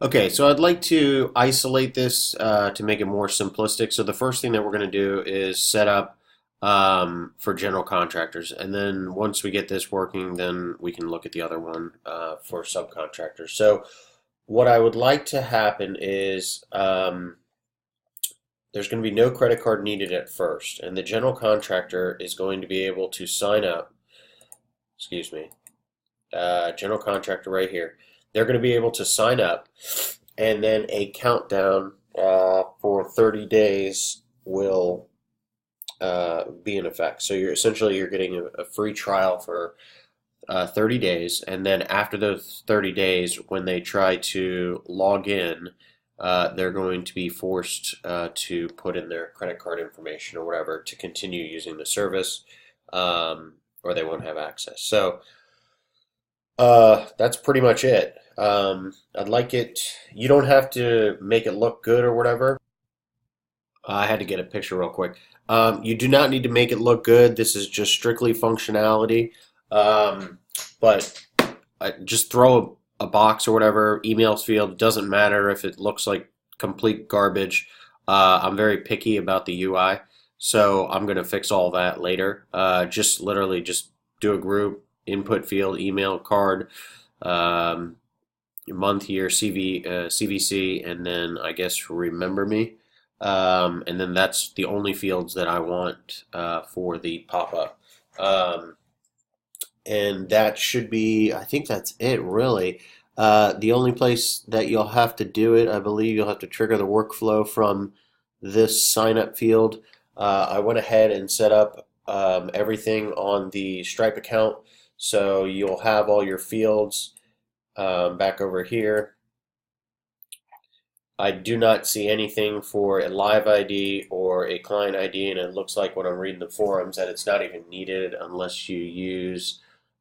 Okay, so I'd like to isolate this to make it more simplistic. So the first thing that we're going to do is set up for general contractors, and then once we get this working, then we can look at the other one for subcontractors. So what I would like to happen is there's going to be no credit card needed at first, and the general contractor is going to be able to sign up. Excuse me, general contractor right here. They're going to be able to sign up, and then a countdown for 30 days will be in effect. So you're getting a free trial for 30 days, and then after those 30 days, when they try to log in, they're going to be forced to put in their credit card information or whatever to continue using the service, or they won't have access. So that's pretty much it. I'd like it. You don't have to make it look good or whatever. I had to get a picture real quick. You do not need to make it look good. This is just strictly functionality. But just throw a box or whatever, emails field. Doesn't matter if it looks like complete garbage. I'm very picky about the UI, so I'm gonna fix all that later. Just literally just do a group, input field, email, card, um, month, year, CVC, and then I guess remember me. And then that's the only fields that I want for the pop-up. And that should be, I think that's it really. The only place that you'll have to do it, I believe you'll have to trigger the workflow from this sign up field. I went ahead and set up everything on the Stripe account, so you'll have all your fields back over here. I do not see anything for a live ID or a client ID, and it looks like when I'm reading the forums that it's not even needed unless you use,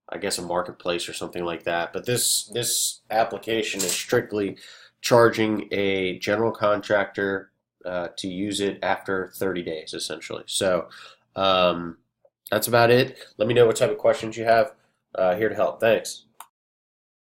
I guess, a marketplace or something like that. But this application is strictly charging a general contractor to use it after 30 days, essentially. So that's about it. Let me know what type of questions you have. Here to help. Thanks.